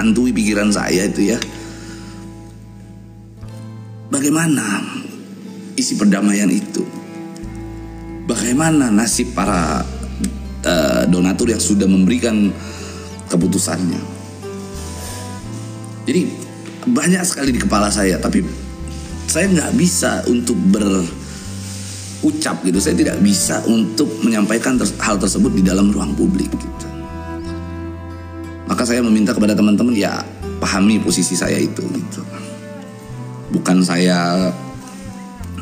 menghantui pikiran saya itu ya. Bagaimana isi perdamaian itu? Bagaimana nasib para donatur yang sudah memberikan keputusannya? Jadi banyak sekali di kepala saya, tapi saya nggak bisa untuk berucap gitu. Saya tidak bisa untuk menyampaikan hal tersebut di dalam ruang publik gitu. Maka saya meminta kepada teman-teman ya pahami posisi saya itu gitu. Bukan saya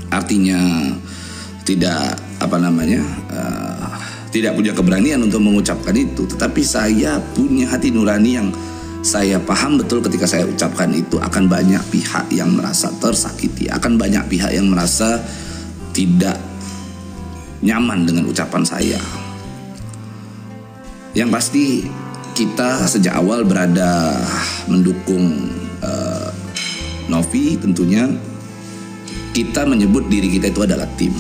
artinya tidak tidak punya keberanian untuk mengucapkan itu, tetapi saya punya hati nurani yang saya paham betul ketika saya ucapkan itu akan banyak pihak yang merasa tersakiti, akan banyak pihak yang merasa tidak nyaman dengan ucapan saya. Yang pasti kita sejak awal berada mendukung Novi, tentunya kita menyebut diri kita itu adalah tim.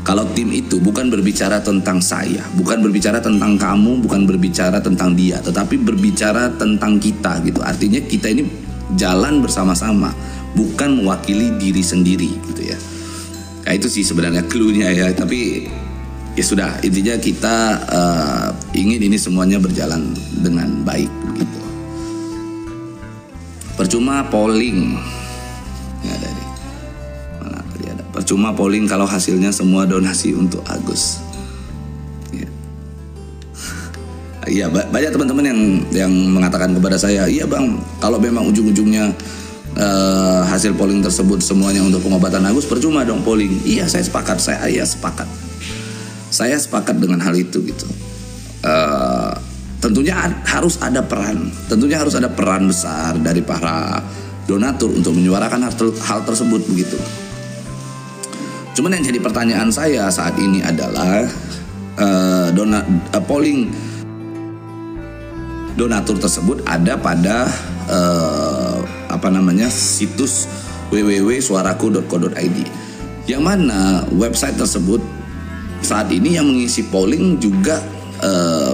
Kalau tim itu bukan berbicara tentang saya, bukan berbicara tentang kamu, bukan berbicara tentang dia, tetapi berbicara tentang kita gitu. Artinya kita ini jalan bersama-sama, bukan mewakili diri sendiri gitu ya. Nah, itu sih sebenarnya clue-nya ya. Tapi ya sudah, intinya kita ingin ini semuanya berjalan dengan baik begitu. Percuma polling. Ya, dari mana tadi ada. Percuma polling kalau hasilnya semua donasi untuk Agus. Ya. Iya, banyak teman-teman yang mengatakan kepada saya, iya bang, kalau memang ujung-ujungnya hasil polling tersebut semuanya untuk pengobatan Agus, percuma dong polling. Iya, saya sepakat, saya sepakat dengan hal itu gitu. Tentunya harus ada peran besar dari para donatur untuk menyuarakan hal tersebut begitu. Cuman yang jadi pertanyaan saya saat ini adalah polling donatur tersebut ada pada situs www.suaraku.co.id, yang mana website tersebut saat ini yang mengisi polling juga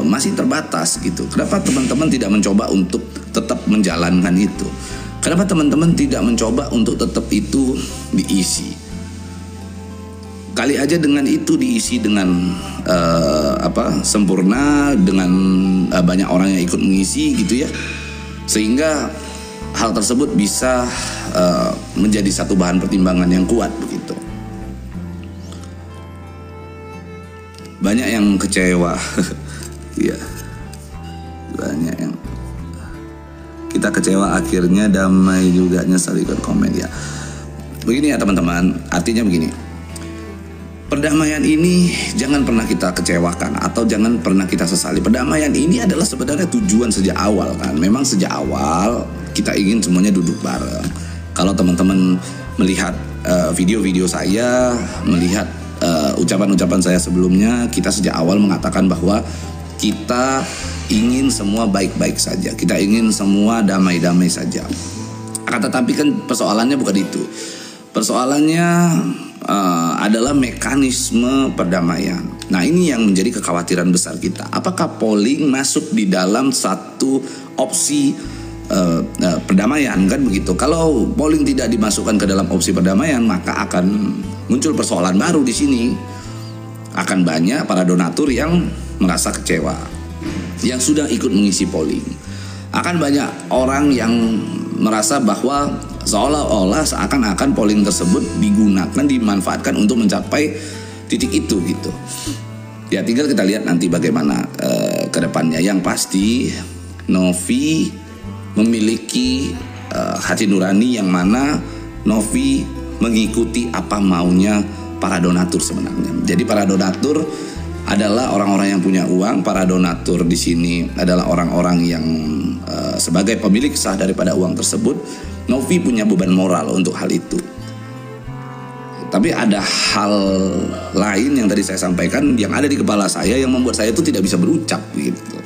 masih terbatas gitu. Kenapa teman-teman tidak mencoba untuk tetap menjalankan itu? Kenapa teman-teman tidak mencoba untuk tetap itu diisi? Kali aja dengan itu diisi dengan sempurna, dengan banyak orang yang ikut mengisi gitu ya, sehingga hal tersebut bisa menjadi satu bahan pertimbangan yang kuat begitu. Banyak yang kecewa. Iya. Banyak yang kita kecewa, akhirnya damai juga, nyesal ikut komen ya. Begini ya teman-teman, artinya begini. Perdamaian ini jangan pernah kita kecewakan atau jangan pernah kita sesali. Perdamaian ini adalah sebenarnya tujuan sejak awal kan. Memang sejak awal kita ingin semuanya duduk bareng. Kalau teman-teman melihat video-video saya, melihat ucapan-ucapan saya sebelumnya, kita sejak awal mengatakan bahwa kita ingin semua baik-baik saja, kita ingin semua damai-damai saja. Akan tetapi kan persoalannya bukan itu. Persoalannya adalah mekanisme perdamaian. Nah, ini yang menjadi kekhawatiran besar kita. Apakah polling masuk di dalam satu opsi perdamaian kan begitu? Kalau polling tidak dimasukkan ke dalam opsi perdamaian, maka akan muncul persoalan baru di sini. Akan banyak para donatur yang merasa kecewa, yang sudah ikut mengisi polling. Akan banyak orang yang merasa bahwa seolah-olah seakan-akan polling tersebut digunakan, dimanfaatkan untuk mencapai titik itu gitu. Ya tinggal kita lihat nanti bagaimana ke depannya. Yang pasti Novi memiliki hati nurani yang mana Novi mengikuti apa maunya para donatur sebenarnya. Jadi para donatur adalah orang-orang yang punya uang. Para donatur di sini adalah orang-orang yang sebagai pemilik sah daripada uang tersebut. Novi punya beban moral untuk hal itu. Tapi ada hal lain yang tadi saya sampaikan yang ada di kepala saya yang membuat saya itu tidak bisa berucap gitu.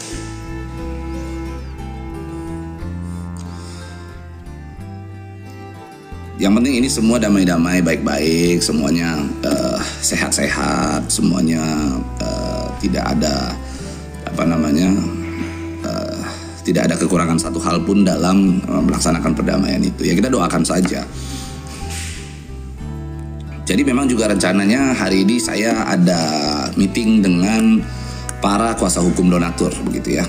Yang penting ini semua damai-damai, baik-baik, semuanya sehat-sehat, semuanya tidak ada tidak ada kekurangan satu hal pun dalam melaksanakan perdamaian itu. Ya kita doakan saja. Jadi memang juga rencananya hari ini saya ada meeting dengan para kuasa hukum donatur begitu ya.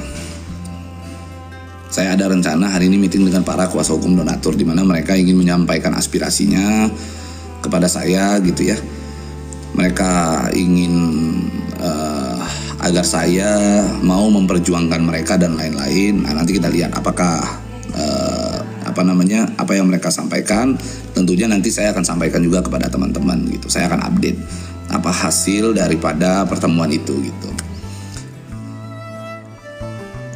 Saya ada rencana hari ini meeting dengan para kuasa hukum donatur di mana mereka ingin menyampaikan aspirasinya kepada saya gitu ya. Mereka ingin agar saya mau memperjuangkan mereka dan lain-lain. Nah, nanti kita lihat apakah apa yang mereka sampaikan. Tentunya nanti saya akan sampaikan juga kepada teman-teman gitu. Saya akan update apa hasil daripada pertemuan itu gitu.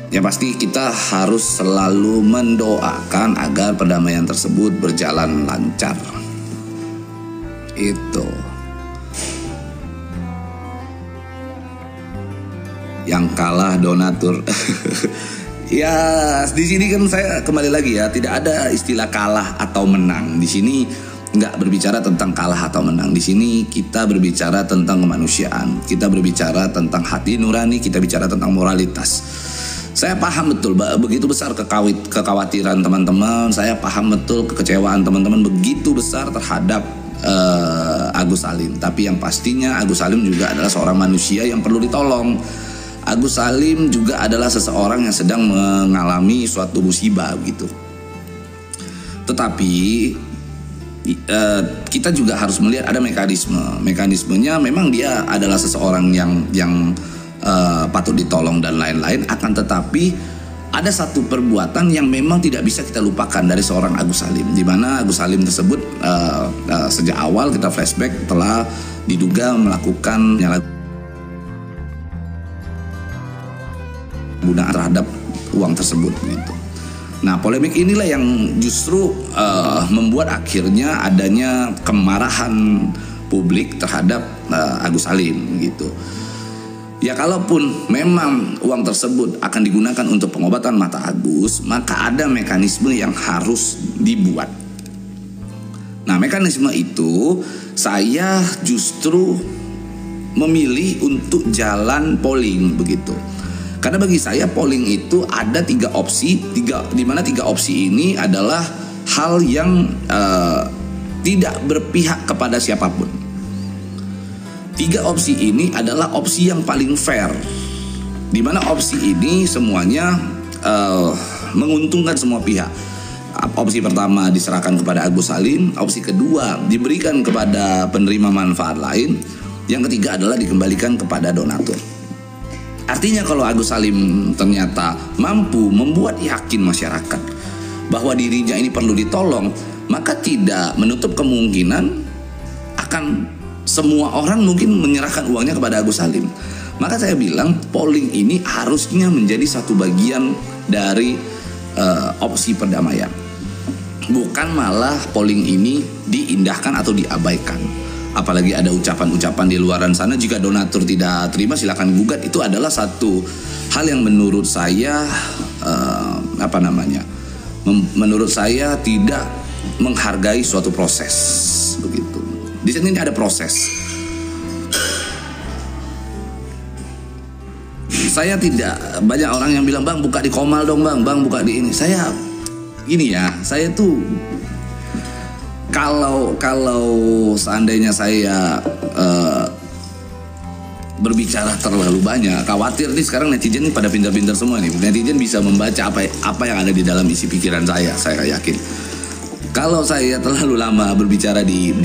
Ya pasti kita harus selalu mendoakan agar perdamaian tersebut berjalan lancar. Itu. Yang kalah donatur. Ya, di sini kan saya kembali lagi ya, tidak ada istilah kalah atau menang. Di sini nggak berbicara tentang kalah atau menang. Di sini kita berbicara tentang kemanusiaan. Kita berbicara tentang hati nurani, kita bicara tentang moralitas. Saya paham betul begitu besar kekhawatiran teman-teman. Saya paham betul kekecewaan teman-teman begitu besar terhadap Agus Salim. Tapi yang pastinya Agus Salim juga adalah seorang manusia yang perlu ditolong. Agus Salim juga adalah seseorang yang sedang mengalami suatu musibah gitu. Tetapi kita juga harus melihat ada mekanismenya. Memang dia adalah seseorang yang patut ditolong dan lain-lain. Akan tetapi ada satu perbuatan yang memang tidak bisa kita lupakan dari seorang Agus Salim, di mana Agus Salim tersebut sejak awal kita flashback telah diduga melakukan penggunaan terhadap uang tersebut gitu. Nah, polemik inilah yang justru membuat akhirnya adanya kemarahan publik terhadap Agus Salim gitu. Ya kalaupun memang uang tersebut akan digunakan untuk pengobatan mata Agus, maka ada mekanisme yang harus dibuat. Nah, mekanisme itu saya justru memilih untuk jalan polling begitu. Karena bagi saya polling itu ada 3 opsi, di mana 3 opsi ini adalah hal yang tidak berpihak kepada siapapun. 3 opsi ini adalah opsi yang paling fair, di mana opsi ini semuanya menguntungkan semua pihak. Opsi pertama diserahkan kepada Agus Salim, opsi kedua diberikan kepada penerima manfaat lain, yang ketiga adalah dikembalikan kepada donatur. Artinya kalau Agus Salim ternyata mampu membuat yakin masyarakat bahwa dirinya ini perlu ditolong, maka tidak menutup kemungkinan akan semua orang mungkin menyerahkan uangnya kepada Agus Salim. Maka saya bilang polling ini harusnya menjadi satu bagian dari opsi perdamaian. Bukan malah polling ini diindahkan atau diabaikan. Apalagi ada ucapan-ucapan di luaran sana, jika donatur tidak terima silakan gugat. Itu adalah satu hal yang menurut saya menurut saya tidak menghargai suatu proses begitu. Di sini ada proses. Saya tidak, banyak orang yang bilang, "Bang, buka di Komal dong, Bang buka di ini." Saya tuh kalau seandainya saya berbicara terlalu banyak, khawatir nih sekarang netizen pada pintar-pintar semua nih. Netizen bisa membaca apa yang ada di dalam isi pikiran saya yakin. Kalau saya terlalu lama berbicara di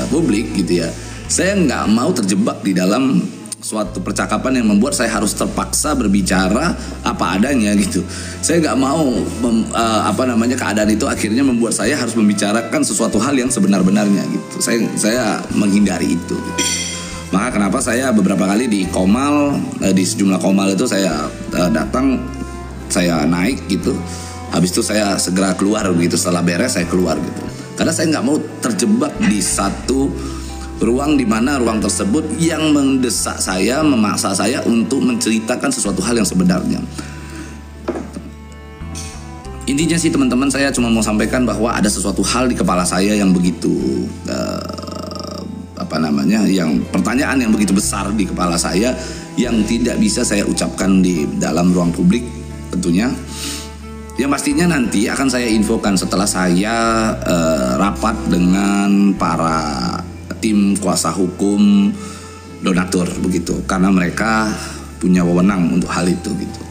publik gitu ya, saya nggak mau terjebak di dalam suatu percakapan yang membuat saya harus terpaksa berbicara apa adanya gitu. Saya nggak mau keadaan itu akhirnya membuat saya harus membicarakan sesuatu hal yang sebenar-benarnya gitu. Saya menghindari itu gitu. Maka kenapa saya beberapa kali di Komal, di sejumlah Komal itu saya datang, saya naik gitu. Habis itu saya segera keluar begitu, setelah beres saya keluar gitu. Karena saya nggak mau terjebak di satu ruang, di mana ruang tersebut yang mendesak saya, memaksa saya untuk menceritakan sesuatu hal yang sebenarnya. Intinya sih teman-teman, saya cuma mau sampaikan bahwa ada sesuatu hal di kepala saya yang begitu yang pertanyaan yang begitu besar di kepala saya, yang tidak bisa saya ucapkan di dalam ruang publik tentunya. Yang pastinya nanti akan saya infokan setelah saya rapat dengan para tim kuasa hukum donatur begitu, karena mereka punya wewenang untuk hal itu gitu.